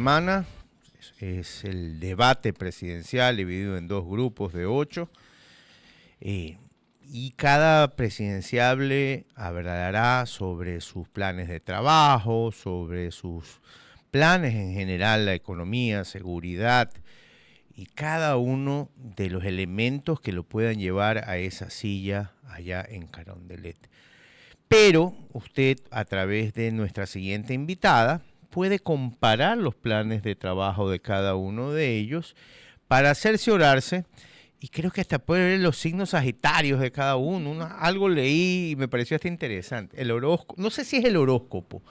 semana es el debate presidencial dividido en dos grupos de 8. Y cada presidenciable hablará sobre sus planes de trabajo, sobre sus planes en general, la economía, seguridad y cada uno de los elementos que lo puedan llevar a esa silla allá en Carondelet. Pero usted, a través de nuestra siguiente invitada, puede comparar los planes de trabajo de cada uno de ellos para cerciorarse. Y creo que hasta puede ver los signos sagitarios de cada uno. Algo leí y me pareció hasta interesante. El horóscopo, no sé si es el horóscopo,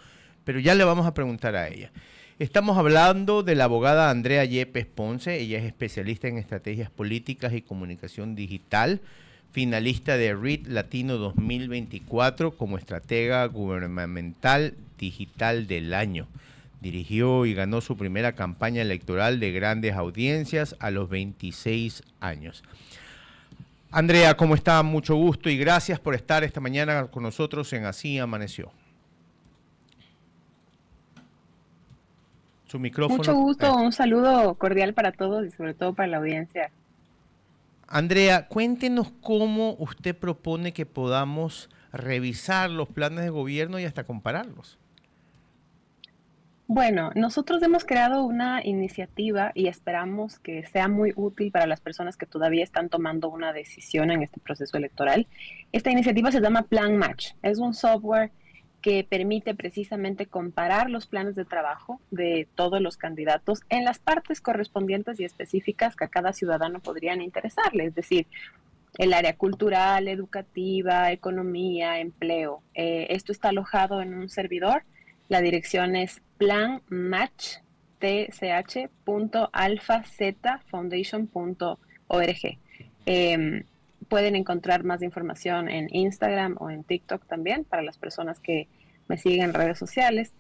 pero ya le vamos a preguntar a ella. Estamos hablando de la abogada Andrea Yepes Ponce. Ella es especialista en estrategias políticas y comunicación digital, finalista de REIT Latino 2024 como estratega gubernamental digital del año. Dirigió y ganó su primera campaña electoral de grandes audiencias a los 26 años. Andrea, ¿cómo está? Mucho gusto y gracias por estar esta mañana con nosotros en Así Amaneció. Su Mucho micrófono. gusto, un saludo cordial para todos y sobre todo para la audiencia. Andrea, cuéntenos cómo usted propone que podamos revisar los planes de gobierno y hasta compararlos. Bueno, nosotros hemos creado una iniciativa y esperamos que sea muy útil para las personas que todavía están tomando una decisión en este proceso electoral. Esta iniciativa se llama Plan Match. Es un software que permite precisamente comparar los planes de trabajo de todos los candidatos en las partes correspondientes y específicas que a cada ciudadano podrían interesarle, es decir, el área cultural, educativa, economía, empleo. Esto está alojado en un servidor. La dirección es planmatch.alfazfoundation.org. Pueden encontrar más información en Instagram o en TikTok también para las personas que me siguen en redes sociales.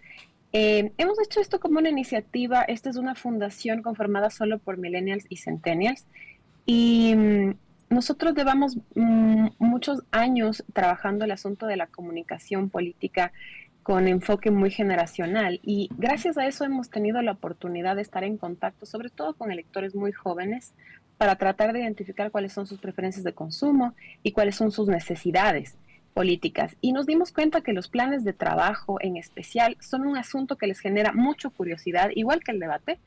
Hemos hecho esto como una iniciativa. Esta es una fundación conformada solo por millennials y centennials. Y nosotros llevamos muchos años trabajando el asunto de la comunicación política con enfoque muy generacional y gracias a eso hemos tenido la oportunidad de estar en contacto, sobre todo con electores muy jóvenes, para tratar de identificar cuáles son sus preferencias de consumo y cuáles son sus necesidades políticas. Y nos dimos cuenta que los planes de trabajo en especial son un asunto que les genera mucha curiosidad, igual que el debate,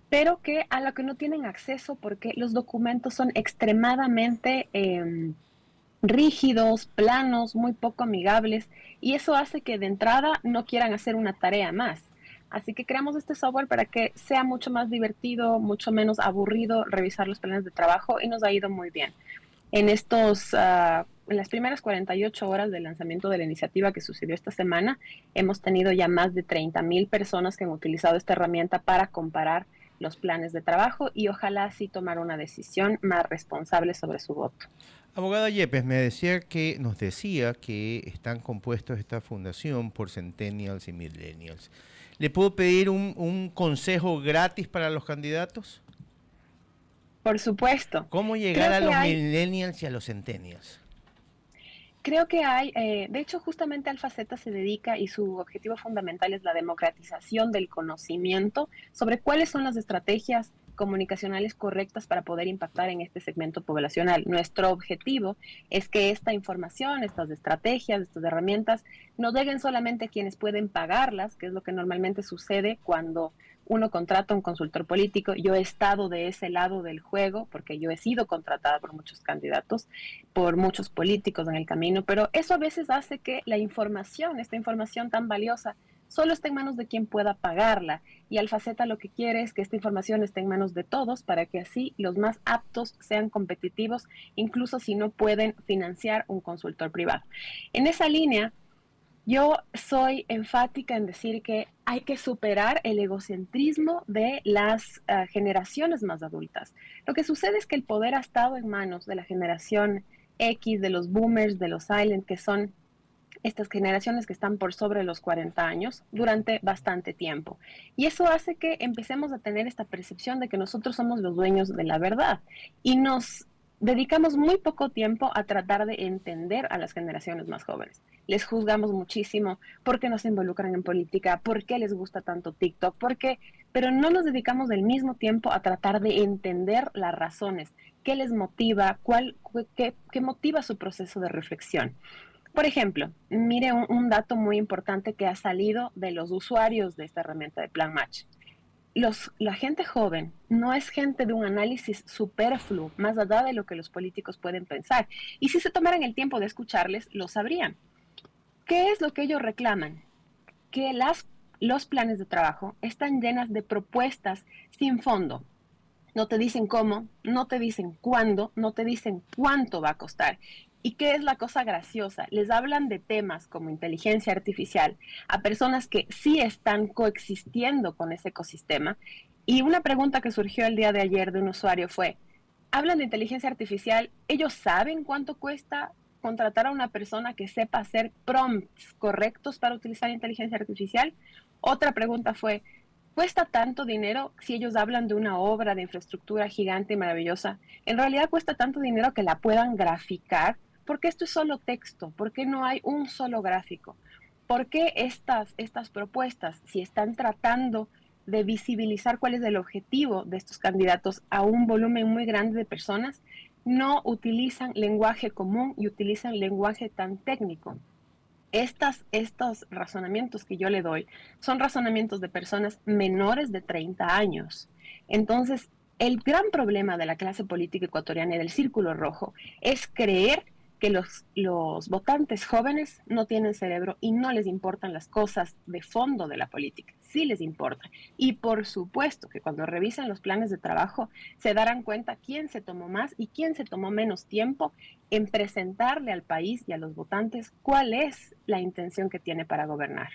pero que a lo que no tienen acceso porque los documentos son extremadamente rígidos, planos, muy poco amigables, y eso hace que de entrada no quieran hacer una tarea más. Así que creamos este software para que sea mucho más divertido, mucho menos aburrido revisar los planes de trabajo y nos ha ido muy bien. En las primeras 48 horas del lanzamiento de la iniciativa que sucedió esta semana, hemos tenido ya más de 30,000 personas que han utilizado esta herramienta para comparar los planes de trabajo y ojalá así tomar una decisión más responsable sobre su voto. Abogada Yepes, nos decía que están compuestos esta fundación por centennials y millennials. ¿Le puedo pedir un consejo gratis para los candidatos? Por supuesto. ¿Cómo llegar Creo a que los hay millennials y a los centennials? Creo que de hecho, justamente Alfa Z se dedica y su objetivo fundamental es la democratización del conocimiento sobre cuáles son las estrategias comunicacionales correctas para poder impactar en este segmento poblacional. Nuestro objetivo es que esta información, estas estrategias, estas herramientas, no lleguen solamente a quienes pueden pagarlas, que es lo que normalmente sucede cuando uno contrata a un consultor político. Yo he estado de ese lado del juego porque yo he sido contratada por muchos candidatos, por muchos políticos en el camino, pero eso a veces hace que la información, esta información tan valiosa, solo esté en manos de quien pueda pagarla. Y Alfaceta lo que quiere es que esta información esté en manos de todos para que así los más aptos sean competitivos, incluso si no pueden financiar un consultor privado. En esa línea, yo soy enfática en decir que hay que superar el egocentrismo de las generaciones más adultas. Lo que sucede es que el poder ha estado en manos de la generación X, de los boomers, de los silent, que son estas generaciones que están por sobre los 40 años durante bastante tiempo. Y eso hace que empecemos a tener esta percepción de que nosotros somos los dueños de la verdad y nos dedicamos muy poco tiempo a tratar de entender a las generaciones más jóvenes. Les juzgamos muchísimo por qué no se involucran en política, por qué les gusta tanto TikTok, por qué, pero no nos dedicamos del mismo tiempo a tratar de entender las razones, qué les motiva, qué motiva su proceso de reflexión. Por ejemplo, mire un dato muy importante que ha salido de los usuarios de esta herramienta de Plan Match. La gente joven no es gente de un análisis superfluo, más allá de lo que los políticos pueden pensar. Y si se tomaran el tiempo de escucharles, lo sabrían. ¿Qué es lo que ellos reclaman? Que los planes de trabajo están llenas de propuestas sin fondo. No te dicen cómo, no te dicen cuándo, no te dicen cuánto va a costar. ¿Y qué es la cosa graciosa? Les hablan de temas como inteligencia artificial a personas que sí están coexistiendo con ese ecosistema. Y una pregunta que surgió el día de ayer de un usuario fue, hablan de inteligencia artificial, ¿ellos saben cuánto cuesta contratar a una persona que sepa hacer prompts correctos para utilizar inteligencia artificial? Otra pregunta fue, ¿cuesta tanto dinero si ellos hablan de una obra de infraestructura gigante y maravillosa? En realidad cuesta tanto dinero que la puedan graficar, porque esto es solo texto, ¿por qué no hay un solo gráfico? ¿Por qué estas propuestas, si están tratando de visibilizar cuál es el objetivo de estos candidatos a un volumen muy grande de personas, no utilizan lenguaje común y utilizan lenguaje tan técnico? Estos razonamientos que yo le doy son razonamientos de personas menores de 30 años. Entonces, el gran problema de la clase política ecuatoriana y del Círculo Rojo es creer que los votantes jóvenes no tienen cerebro y no les importan las cosas de fondo de la política. Sí les importa. Y por supuesto que cuando revisan los planes de trabajo se darán cuenta quién se tomó más y quién se tomó menos tiempo en presentarle al país y a los votantes cuál es la intención que tiene para gobernar.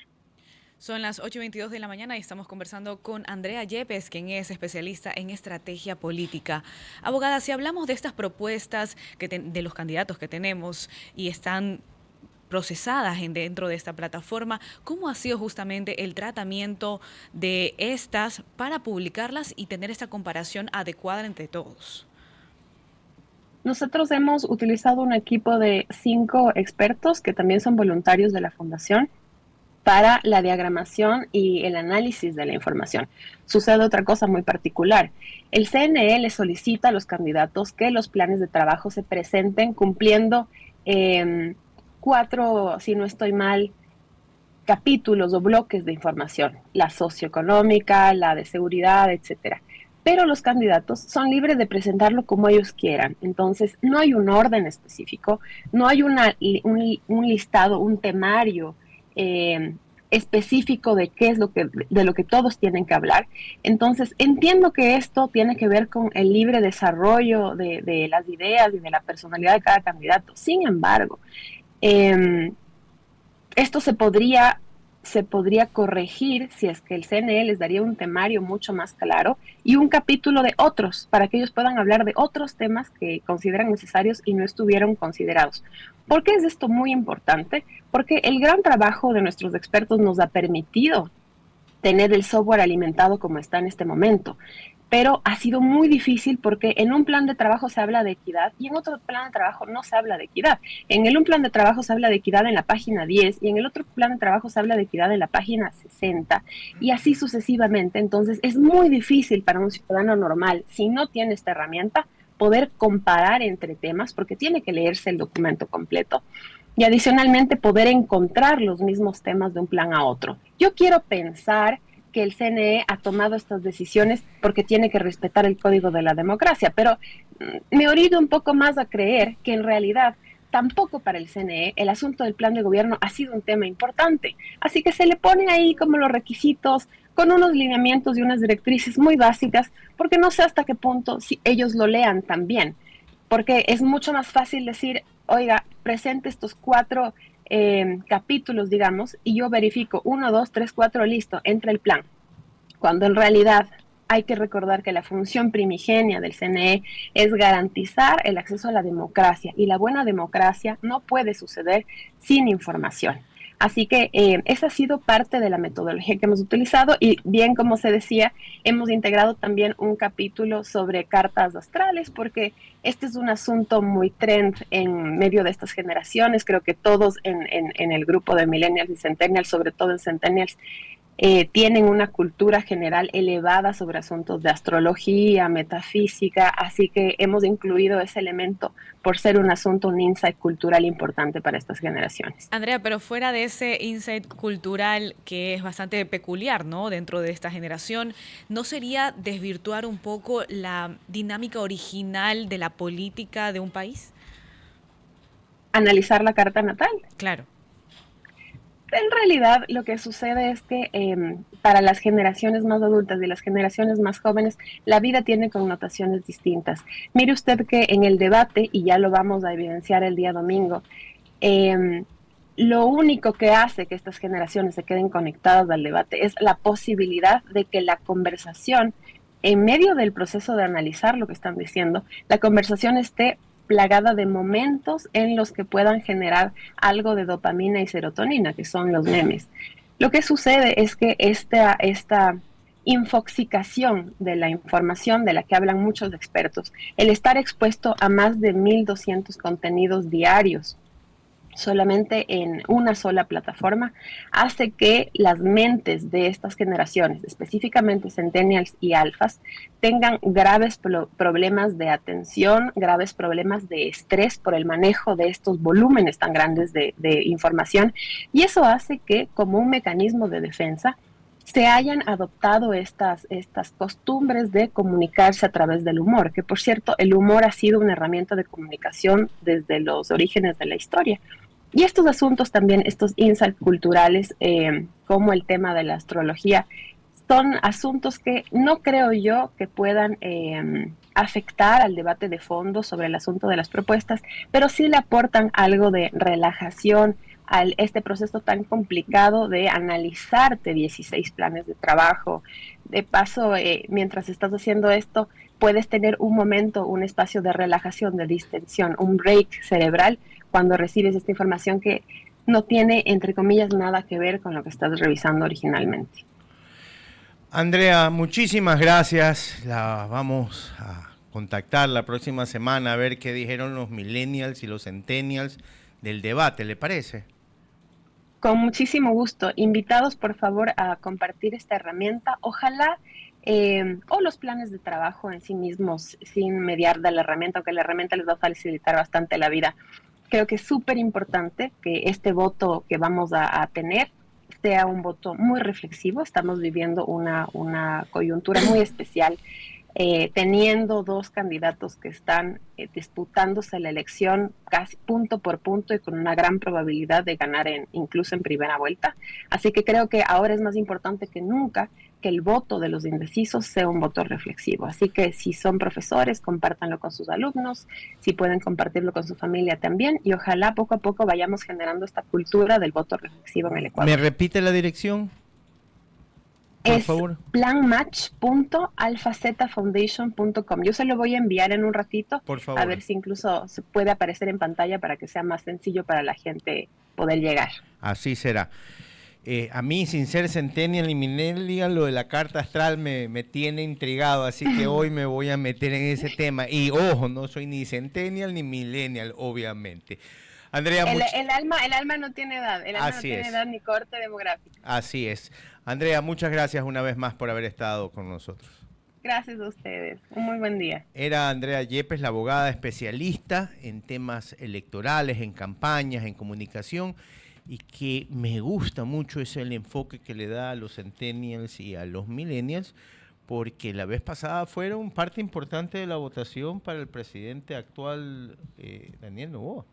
Son las 8:22 de la mañana y estamos conversando con Andrea Yepes, quien es especialista en estrategia política. Abogada, si hablamos de estas propuestas de los candidatos que tenemos y están procesadas dentro de esta plataforma, ¿cómo ha sido justamente el tratamiento de estas para publicarlas y tener esta comparación adecuada entre todos? Nosotros hemos utilizado un equipo de 5 expertos que también son voluntarios de la Fundación para la diagramación y el análisis de la información. Sucede otra cosa muy particular. El CNE le solicita a los candidatos que los planes de trabajo se presenten cumpliendo 4, si no estoy mal, capítulos o bloques de información, la socioeconómica, la de seguridad, etcétera. Pero los candidatos son libres de presentarlo como ellos quieran. Entonces, no hay un orden específico, no hay un listado, un temario eh, específico de qué es de lo que todos tienen que hablar. Entonces, entiendo que esto tiene que ver con el libre desarrollo de las ideas y de la personalidad de cada candidato. Sin embargo, eh, esto se podría corregir si es que el CNE les daría un temario mucho más claro y un capítulo de otros, para que ellos puedan hablar de otros temas que consideran necesarios y no estuvieron considerados. ¿Por qué es esto muy importante? Porque el gran trabajo de nuestros expertos nos ha permitido tener el software alimentado como está en este momento. Pero ha sido muy difícil porque en un plan de trabajo se habla de equidad y en otro plan de trabajo no se habla de equidad. Un plan de trabajo se habla de equidad en la página 10 y en el otro plan de trabajo se habla de equidad en la página 60 y así sucesivamente. Entonces es muy difícil para un ciudadano normal, si no tiene esta herramienta, poder comparar entre temas porque tiene que leerse el documento completo y adicionalmente poder encontrar los mismos temas de un plan a otro. Yo quiero pensar que el CNE ha tomado estas decisiones porque tiene que respetar el código de la democracia, pero me he orido un poco más a creer que en realidad tampoco para el CNE el asunto del plan de gobierno ha sido un tema importante. Así que se le pone ahí como los requisitos con unos lineamientos y unas directrices muy básicas, porque no sé hasta qué punto si ellos lo lean también, porque es mucho más fácil decir, oiga, presente estos 4 capítulos, digamos, y yo verifico 1, 2, 3, 4, listo, entra el plan. Cuando en realidad hay que recordar que la función primigenia del CNE es garantizar el acceso a la democracia y la buena democracia no puede suceder sin información. Así que esa ha sido parte de la metodología que hemos utilizado y bien como se decía, hemos integrado también un capítulo sobre cartas astrales porque este es un asunto muy trend en medio de estas generaciones. Creo que todos en el grupo de millennials y centennials, sobre todo en centennials, tienen una cultura general elevada sobre asuntos de astrología, metafísica, así que hemos incluido ese elemento por ser un asunto, un insight cultural importante para estas generaciones. Andrea, pero fuera de ese insight cultural que es bastante peculiar, ¿no? Dentro de esta generación, ¿no sería desvirtuar un poco la dinámica original de la política de un país? Analizar la carta natal. Claro. En realidad, lo que sucede es que para las generaciones más adultas y las generaciones más jóvenes, la vida tiene connotaciones distintas. Mire usted que en el debate, y ya lo vamos a evidenciar el día domingo, lo único que hace que estas generaciones se queden conectadas al debate es la posibilidad de que la conversación, en medio del proceso de analizar lo que están diciendo, la conversación esté plagada de momentos en los que puedan generar algo de dopamina y serotonina, que son los memes. Lo que sucede es que esta infoxicación de la información de la que hablan muchos expertos, el estar expuesto a más de 1.200 contenidos diarios, solamente en una sola plataforma, hace que las mentes de estas generaciones, específicamente centennials y alfas, tengan graves problemas de atención, graves problemas de estrés por el manejo de estos volúmenes tan grandes de información, y eso hace que, como un mecanismo de defensa, se hayan adoptado estas costumbres de comunicarse a través del humor, que por cierto, el humor ha sido una herramienta de comunicación desde los orígenes de la historia. Y estos asuntos también, estos insights culturales, como el tema de la astrología, son asuntos que no creo yo que puedan afectar al debate de fondo sobre el asunto de las propuestas, pero sí le aportan algo de relajación a este proceso tan complicado de analizarte 16 planes de trabajo. De paso, mientras estás haciendo esto, puedes tener un momento, un espacio de relajación, de distensión, un break cerebral cuando recibes esta información que no tiene, entre comillas, nada que ver con lo que estás revisando originalmente. Andrea, muchísimas gracias. La vamos a contactar la próxima semana a ver qué dijeron los millennials y los centennials del debate, ¿le parece? Con muchísimo gusto. Invitados, por favor, a compartir esta herramienta. Ojalá, o los planes de trabajo en sí mismos, sin mediar de la herramienta, aunque la herramienta les va a facilitar bastante la vida. Creo que es súper importante que este voto que vamos a tener sea un voto muy reflexivo. Estamos viviendo una coyuntura muy especial, teniendo dos candidatos que están disputándose la elección casi punto por punto y con una gran probabilidad de ganar incluso en primera vuelta. Así que creo que ahora es más importante que nunca que el voto de los indecisos sea un voto reflexivo. Así que si son profesores, compártanlo con sus alumnos, si pueden compartirlo con su familia también, y ojalá poco a poco vayamos generando esta cultura del voto reflexivo en el Ecuador. ¿Me repite la dirección? Por favor. planmatch.alfazfoundation.com. Yo se lo voy a enviar en un ratito, por favor, a ver si incluso se puede aparecer en pantalla para que sea más sencillo para la gente poder llegar. Así será. A mí, sin ser centennial ni millennial, lo de la carta astral me tiene intrigado, así que hoy me voy a meter en ese tema. Y ojo, no soy ni centennial ni millennial, obviamente. Andrea, el alma no tiene edad, el alma no tiene edad ni corte demográfico. Así es. Andrea, muchas gracias una vez más por haber estado con nosotros. Gracias a ustedes. Un muy buen día. Era Andrea Yepes, la abogada especialista en temas electorales, en campañas, en comunicación, y que me gusta mucho es el enfoque que le da a los centennials y a los millennials, porque la vez pasada fueron parte importante de la votación para el presidente actual, Daniel Noboa.